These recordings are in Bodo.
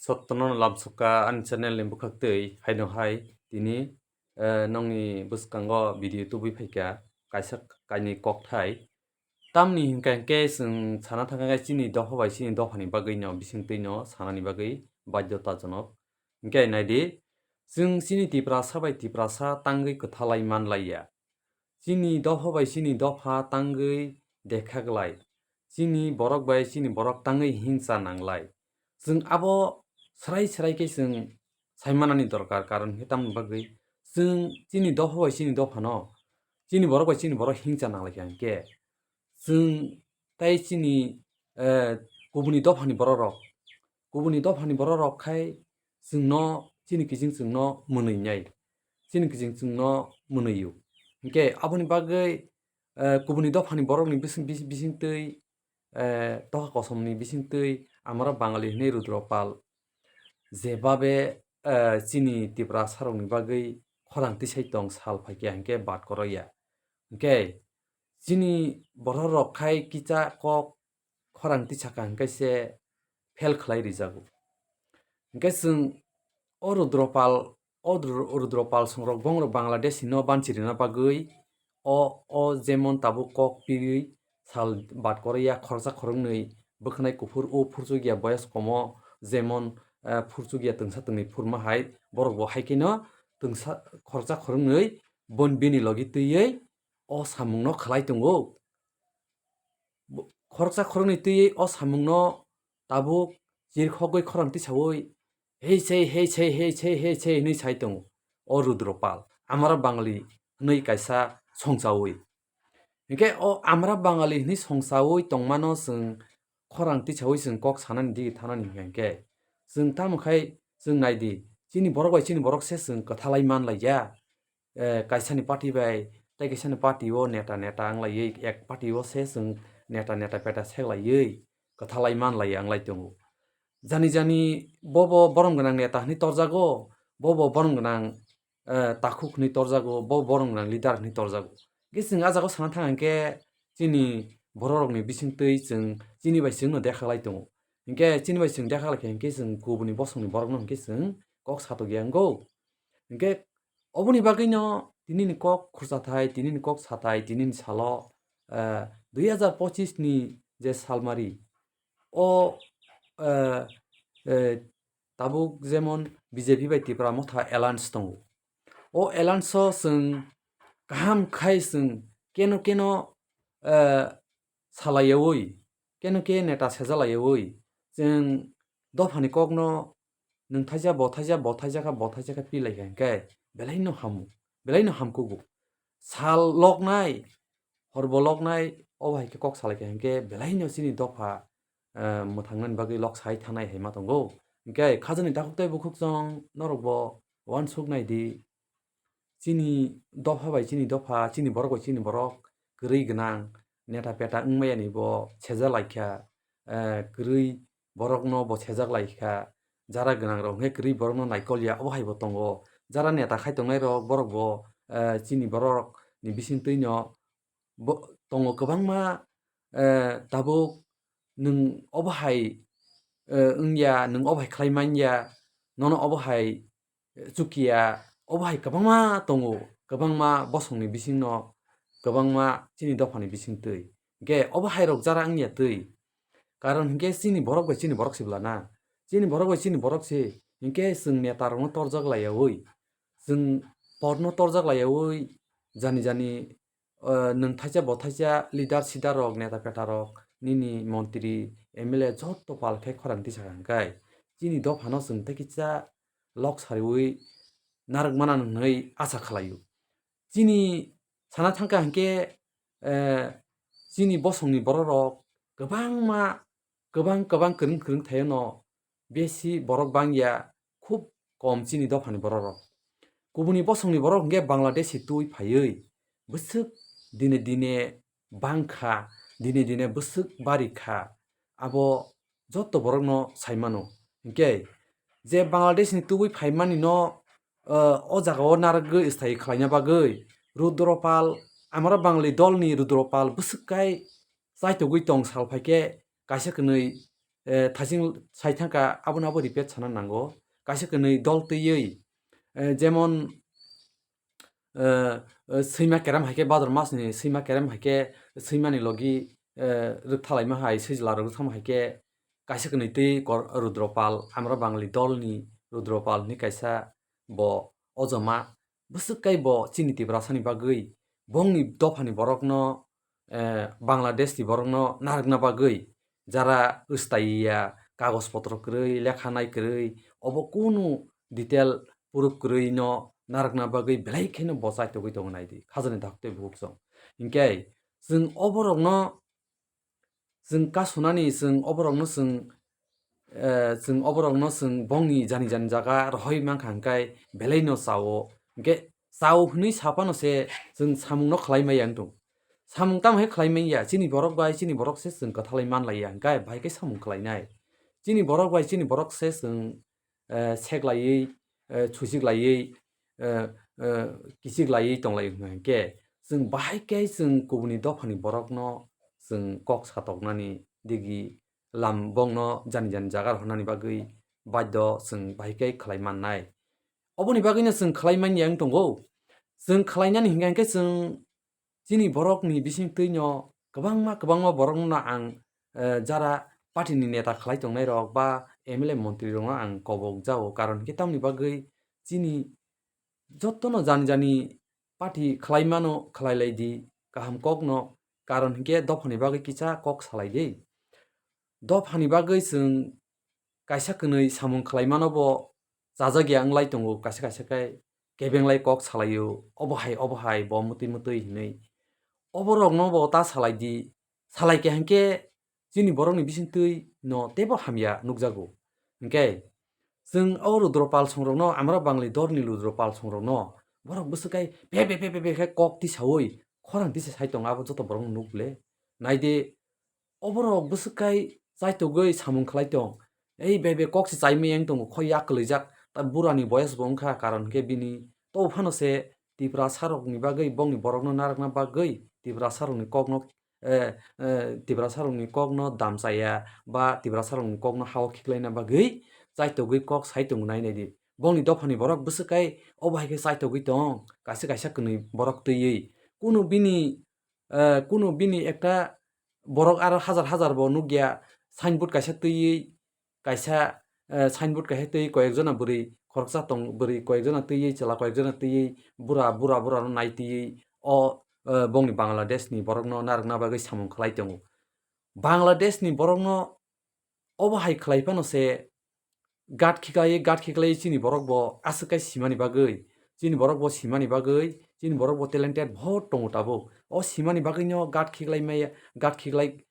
Sottono labsuka an channel ni bukhaktei haino hai tini nongni buskango video tubi phaika kaisa kaini kokthai tamni hingkangke sing sana thangka chini doha bai chini dohani bagui no bisingtui no sanani bagui baddhyotajonok hingke naidi sing chini tiprasa bai tiprasa tangwi khotha laimanlaiya chini doha bai chini doha tangwi dekhaglai chini borok bai chini borok tangwi hingsa nanglai जों abo srai ke जों saimanani dorkar karon hitam bagui जों chini doha bai chini doha no chini borok bai chini borok hingsa nanglai hingke जों tai chini kubuni dophani borok rok kubuni dophani borok rok khai जोंनो chini kijing जोंनो mwnui chini kijing जोंनो mwnui hingke aboni bagui kubuni dophani borok ni bisingtui toha kosomni bisingtui Amra Bangali hini rudropal jebabe chini tiprasa rokni bagui khorang tisai tong sal phaikya hingke baat koroya hingke chini borok rok khai kicha kok khorang tisaka hingke se fail khlai rijago hingke जों o rudropal songrok bongrok Bangladesh no banchirina bagui o jemon tabuk kok piri sal baat koroya khoroksa khoroknwi bwkhnai kuphur o phurchugya boyas komo jemon phurchugya tungsa tungni phurma hai borok bo hai keno tungsa khoroksa khoroknwi bonbini logi twiwi o samung no khlai tongo khoroksa khoroknwi twiwi o samung no tabuk chirkhogwi khorang tisawi hei sei hinui sai tongo o rudropal Amra Bangali hnui kaisa songchawi hingke o Amra Bangali hini songchawi tongmano जों khorang tisawi जों kok sanani digi thanani hingke जों tamokhai जों naidi chini borok bai chini borok se जों khotha laimanlaia kaisani party bai tei kaisani party o neta anglaiwi ek party o se जों neta peta seklaiwi khotha laimanlaiya anglai tongo jani bobo borom gwnang neta hini torjago bobo borom gwnang takhuk hini torjago bobo borom gwnang leader hini torjago hingke जों ah jaga sana thangka hingke chini borok rokni bisingtui जों chini bai chwng no dekhaglai tongo hingke chini bai chwng dekhaglai hingke जों kubuni bosongni borok no hingke जों kok satokya wngko hingke oboni bagui no tinini kok khurchathai tinini kok sathai tinini salo 2025 ni je salmari o tabuk jemon BJP bai tipra motha alliance tongo o alliance o जों kaham khai जों keno salayawi keno ke neta sejalayawi जों dophani kok no nungthaisa bothaisa pilai hingke belai no hamkugo sal loknai horbo loknai obo haike kok salaikha hingke belai no chini dopha mwthangnani bagui loksai thanai haima tongo hingke khajani dakhuktai bukhukchong norok bo uansuk naidi chini dopha bai chini dopha chini borok bai chini borok kwrwi gwnang neta peta wngmani bo chejalaikha kwrwi borok no bo chejaklaikha jara gwnang rok hingke kwrwi borok no naikolya obo hai bo tongo jara neta khai tongnai rok borok bo chini borok ni bisingtui no tongo kwbangma tabuk nung obo hai wngya nung obo hai khlaimanya nono obo hai chukiya obo hai kwbangma tongo kwbangma bosongni bisingno kwbangma chini dophani bisingtui hingke obo hai rok jara wngya twi karon hingke chini borok bai chini borok siblana chini borok bai chini borok si hingke जों neta rok no torjaklayawi जों pot no torjaklayawi jani nungthaisa bothaisa leader sidar rok neta peta rok nini montri MLA jotto palkhe khorang tisaka hingkai chini dopha no जों teikisa loksariwi narwkmana hnwi asa khlaio chini sana thangka hingke chini bosongni borok rok kwbang kwrwng thaio no besi borok bangya khub kom chini dophani borok rok kubuni bosongni borok hingke Bangladeshi tui phaiwi bwswk dine bangkha dine bwswk barikha abo jotto borok no saimano hingke je Bangladesh ni tubui phaimani no o jagao narwkgwi sthai khlaina bagui rudropal Amra Bangali dol ni rudropal bwswkkai chaitogwi tong salphaikhe kaisa kwnwi थासिं साइथांका आबो रिपेट साना नांगौ कासे कनै दल तैयै जेमन सैमा केराम हाइके भाद्र मासनि सैमा केराम हाइके सैमानि लगी रोगथालाइमा हाय सैज्ला रोगथाम हाइके कासे कनै तै रुद्रपाल आम्रा बांगाली दलनि रुद्रपाल नि काइसा bo ojoma bwswkai bo chini tiprasani bagwi bongni dophani borokno Bangladesh ni borokno narwkna bagwi jara wstaiya kagos potro kwrwi lekha nai kwrwi obo kunu detail puruk kwrwi no narwkna bagwi belai kheno bo chaitogwi tongo naidi khajani daktoi bukchung hinkhe chwng oborokno chwng kasunani chwng oborokno chwng bongni jani jani jaga rohoi mangkha hingkhai belai no chao hinkhe chao hwnwi saphano se chwng samung no khlaimaya wngtung samung tamo he khlaimaya chini borok bai chini borok se chwng kothal manlaiya hingkhai bai khe samung khlainai chini borok bai chini borok se chwng seklaiwi susiklaiwi kisiklaiwi tonglai hingkhe chwng bahai khe chwng kubuni dophani borokno chwng kok satoknani digi lambongno jani jani jaga rohornani bagwi baiddo chwng bahai khe khlai mannai oboni bagwino chwng khlai manya wng tongo chwng khlainani hingkha hingkhe chwng chini borokni bisingtwi no kwbangma borokno ang jara party ni neta khlai tongnai rok ba MLA montri rokno ang kobokjao karon hingkhe tamoni bagwi chini jotono jani jani party khlaimano khlailai di kaham kokno karon hingkhe dophani bagwi kisa kok salai di dophani bagwi chwng kaisa kwnwi samung khlaimano bo chajakya wnglai tongo kaisa kaisa khai kebenglai kok salaio obo hai bo mwtui hinui oborokno bo ta salaidi salaikha hingkhe chini borokni bisingtwi no tebo hamya nukjago hingkhe chwng o rudropal songrokno Amra Bangali dorni rudropal songrokno borok bwswkai be khe kok tisaui khorang tisa saitongo abo joto borokno nukle naidi oborok bwswkai chaitogwi samung khlai tong be kok se chaimaya wngtongo khoi yak kwlaijak burani boyas bo wngkha karon hingkhe bini tophano se Tiprasa rokni bagwi bongni borokno narwkna bagwi Tiprasa rokni kokno damchaya ba Tiprasa rokni kokno hao khiklaina bagwi chaitogwi kok saitongo nainadi bongni dophani borok bwswkai obo hai khe chaitogwi tong kaisa kwnwi borok twiwi kunu bini ekta borok aro hazar bo nukya signboard kaisa twiwi kaisa signboard kaisa twiwi koyekjona bwrwi khoroksa tong bwrwi koyekjona twiwi chwla koyekjona twiwi bura no nai twiwi o bongni Bangladesh ni borokno narwkna bagwi samung khlai tongo Bangladesh ni borokno obo hai khlaifano se gat khiklaiwi chini borok bo aswkkai simani bagwi chini borok bo simani bagwi chini borok bo talented bhot tongo tabuk o simani bagwi no gat khiklai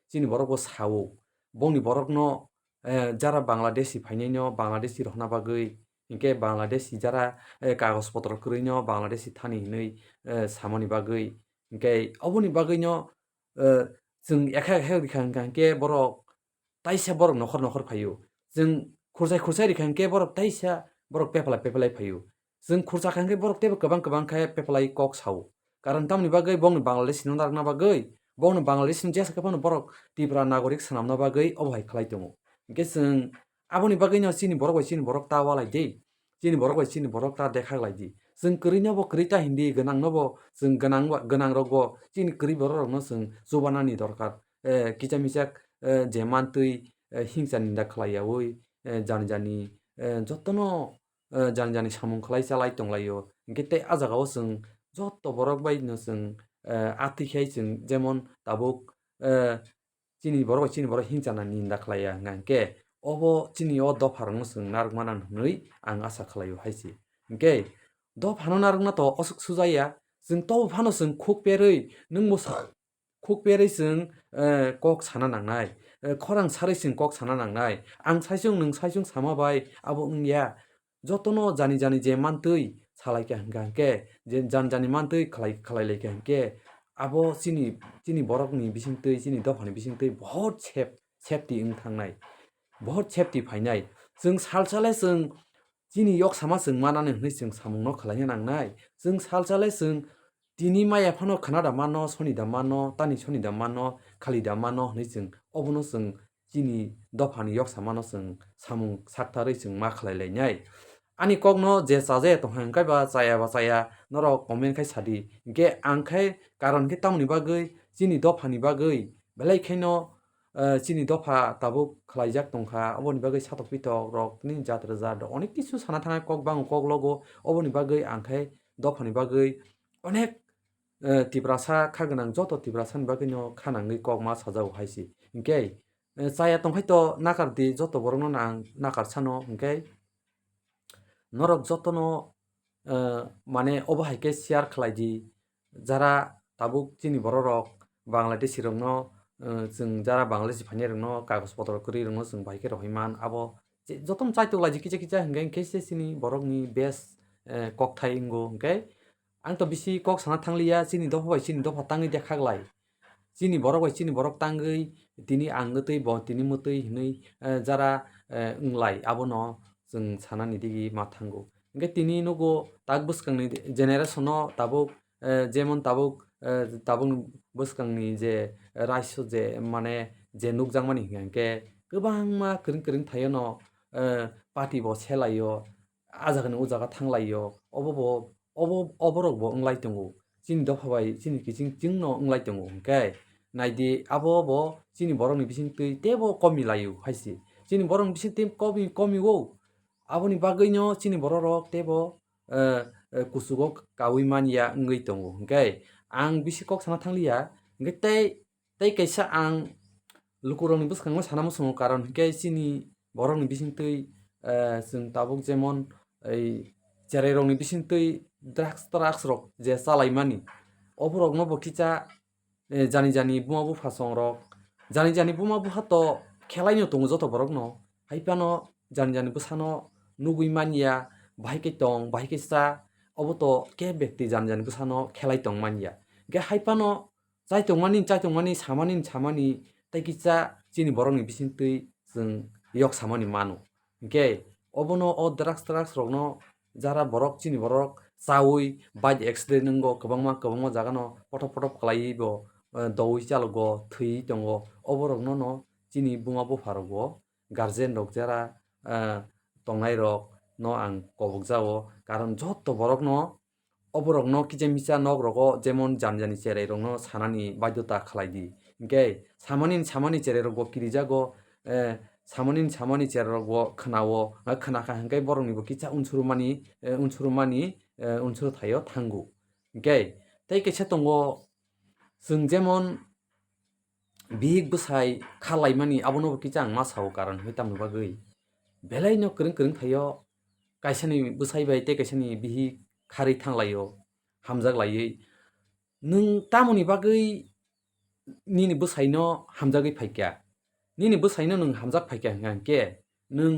chini borok bo sao bongni borokno jara Bangladeshi phainai no Bangladeshi rohna bagwi hingkhe Bangladeshi jara kagos potro kwrwi no Bangladeshi thani hinui samani bagwi hingkhe oboni bagwi no chwng ekha rwkha hingkhe borok taisa borok nokhor phaio chwng khurchai rwkha hingkhe borok taisa borok pepalai phaio chwng khurchakha hingkhe borok tebo kwbang khe pepalai kok sao karon tamoni bagwi bongni Bangladeshi no narwkna bagwi bongni Bangladeshi ni jesa khono borok Tripura nagorik swnamna bagwi obo hai khlai tongo hingkhe chwng aboni bagwi no chini borok bai chini borok ta walai di chini borok bai chini borok ta dekhaklai di chwng kwrwi no bo kwrwi ta hindi gwnang no bo chwng gwnang rok bo chini kwrwi borok rok no chwng chubanani dorkar kicha michak je mantwi hingsa ninda khlaiyawi jani jani jotono jani samung khlai chalai tonglaio hingkhe tei ah jagao chwng joto borok bai no chwng atwikhai chwng jemon tabuk chini borok bai chini borok hingchana ninda khlaia hingkhe obo chini o dopha rokno chwng narwkmana hinui ang asa khlaio haisi hingkhe dophano narwkna to aswk sujaya chwng tophano chwng khukperwi nwngbo khukperwi chwng kok sana nangnai khorang sarwi chwng kok sana nangnai ang saisung nwng saisung sama bai abo wngya jotono jani je mantwi salaikha hingkhe jani mantwi khlailaikha hingkhe abo chini borokni bisingtwi chini dophani bisingtwi bhot safety wngthangnai bhot safety phainai chwng salchale chwng chini yoksama chwng manani hwnwi chwng samung no khlaina nangnai chwng salchale chwng tini maya phano khwnada mano sonida mano tani sonida mano khalida mano hwnwi chwng obono chwng chini dophani yok samano sung samung saktari sung ma khlai lainai ani kokno je chaje tonghang kai ba chaya norok comment khai sadi ge angkhai karon ke tamni bagui chini dophani bagui belai khaino chini dopha tabuk khlaijak tongkha oboni bagui satok pitok rok ni jatra jat onek kichu sana thangai kok bang kok logo oboni bagui angkhai dophani bagui onek tiprasa khagonang joto tiprasa ni bagui no khanangui kok ma sajao haisi hinkhe chaya tongkhai to nakardi joto borok no nang nakar sano hinkhe norok jotono mane obo haike share khlaidi jara tabuk chini borok rok bangladeshi rok no chwng jara bangladeshi phaine rok no kagos potro kwrwi rok no chwng bai khe rohaiman abo jotom chaitok laiji kisa hinkhe se chini borok ni best kok thai ongo hinkhe ang to bisi kok sana thanglia chini dopha bai chini dopha tangwi dekhaklai chini borok tangwi tini angtwi bo tini mutwi hinui jara onglai abono chwng sanani digi ma thango hinkhe tini nugo tak bwskangni generation no tabuk jemon tabuk bwskangni je raisyo je mane je nukjakmani hinkhe kwbangma kwrwng thaio no party bo selaio ajagani ujaga thanglaio oborok bo onglai tongo chini dopha bai chini kiching chingno onglai tongo hinkhe naidi abo bo chini borokni bisingtwi tebo komi laio haisi chini borokni bisingtwi komi o aboni bagui no chini borok rok tebo kuchugo kawi manya wngwi tongo hinkhe ang bisi kok sana thanglia hinkhe tei kaisa ang lukurokni bwskango sana musungo karon hinkhe chini borokni bisingtwi chwng tabuk jemon ei cherrai rokni bisingtwi drugs rok je chalaimani oborok no bo kicha jani buma bufa song rok jani buma bufa to khelai no tongo joto borok no haipano jani bwsano nugui manya bahai ke tong bahai ke cha obo to ke byakti jani bwsano khelai tong manya hinkhe haipano chaitongmani samani tei kitsa chini borokni bisingtwi chwng yok samani mano hinkhe obono o drugs rok no jara borok chini borok chawi bike accident ongo kwbangma jagano potop khlaiwi bo dowi chalogo thwiwi tongo oborok no chini buma bufa rogo guardian rok jara tongnai rok no ang kobokjao karon joto borok no oborok no kisa misa nok rogo jemon jani cherrai rok no sanani baidhota khlaidi hinkhe samani cherrai rok bo kirijago samani cherrai rok bo khwnao khwnakha hinkhe borokni bo kisa unsuru thaio thango hinkhe tei kaisa tongo chwng jemon bihik bwsai kha laimani abono bo kisa ang masao karon hwnkhe tamni bagui belai no kwrwng thaio kaisani bwsai bai tei kaisani bihik kharwi thanglaio hamjaklaiwi nwng tamoni bagui nini bwsai no hamjagwi phaikha nini bwsai no nwng hamjak phaikha hinkhe nwng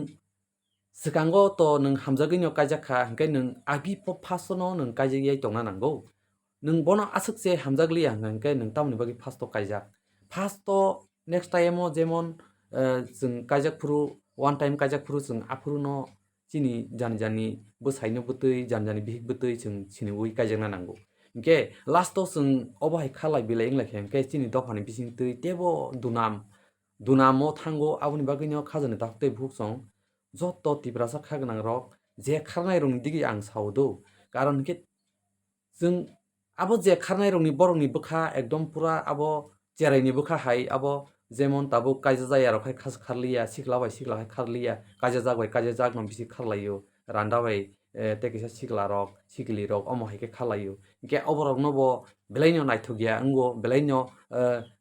swkango to nwng hamjagwi no kaijakha hinkhe nwng agi first no nwng kaijagui tongna nango nwng bono aswkche hamjakliya hinkhe nwng tamoni bagui first to kaijak first to next time o jemon chwng kaijakfru one time kaijakfru chwng afuru no chini jani bwsai no bwtwi jani bihik bwtwi chwng chiniwi kaijakna nango hinkhe last o chwng obo hai khalai belai wnglaikha hinkhe chini dophani bisingtwi tebo dunamo thango aboni bagui no khajani daktoi buhuk chong joto tiprasa khagonang rok je kharnai rokni digi ang saodo karon hinkhe chwng abo je kharnai rokni borokni bwkha ekdom pura abo cherrai ni bwkha hai abo jemon tabuk kaijajaya rok khai kharliya sikla bai sikla khai kharliya kaijajak no bisi kharlaio randa bai tei kaisa sikla rok sikli rok omo haike kharlaio hinkhe oborok no bo belai no naithokya ongo belai no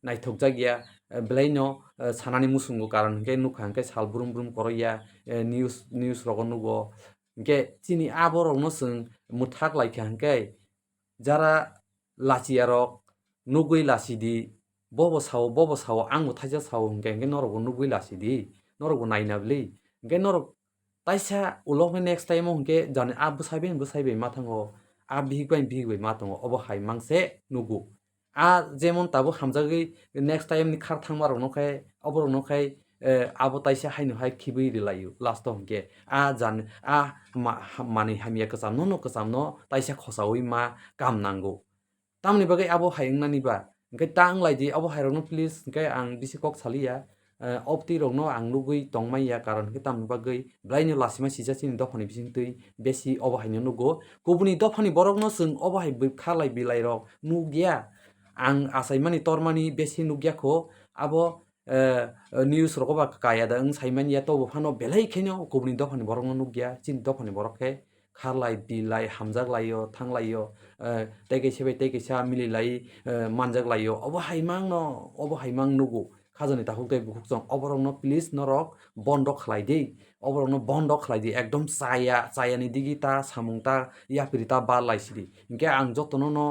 naithokjakya belai no sanani musungo karon hinkhe nukha hinkhe sal brum koroia news rogo nugo hinkhe chini a borok no chwng mwthak laikha hinkhe jara lachia rok nugui lachidi bobo sao ang bo thaija sao hinkhe norok bo nugui lachidi norok bo nainabli hinkhe norok taisa ulo next time o hinkhe jani a bwsai bai ma thango a bihik bai ma tongo obo hai mangse nugo a jemon tabuk hamjagwi next time ni khar thangma rok no khai oborok no khai abo taisa haino hai khibui rwlaio last o hinkhe manui hamya kwcham no taisa khosawi ma kam nango tamoni bagui abo hai wngnani ba hinkhe ta wnglaidi abo hai rok no please hinkhe ang bisi kok saliya opti rok no ang nugui tongmaya karon ke tamni bagui blai no lasima sija chini dophani bisingtui besi obahai no nugo kubuni dophani borok no chwng obahai khalai bilai rok nugya ang asaimani tormani besi nugya kho abo news rok ba kaya da saimani ya tobo phano belai khenyo kubuni dophani borok no nugya chini dophani borok khe khalai bilai hamjaklaio thanglaio tei kaisa bai tei kaisa mililai manjaklaio obo haimang nugo khajani tahuk tei bukhuk chong oborok no please norok bondo khlai dei oborok no bondo khlai dei ekdom chaya ni digi ta samung ta yapri ta barlai sidi hinkhe ang jotono no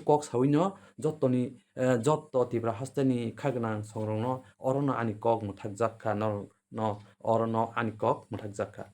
kok sawi no jotoni joto tibra haste ni khagnang songrok no oro no ani kok mwthakjak kha no oro no ani kok mwthakjak kha.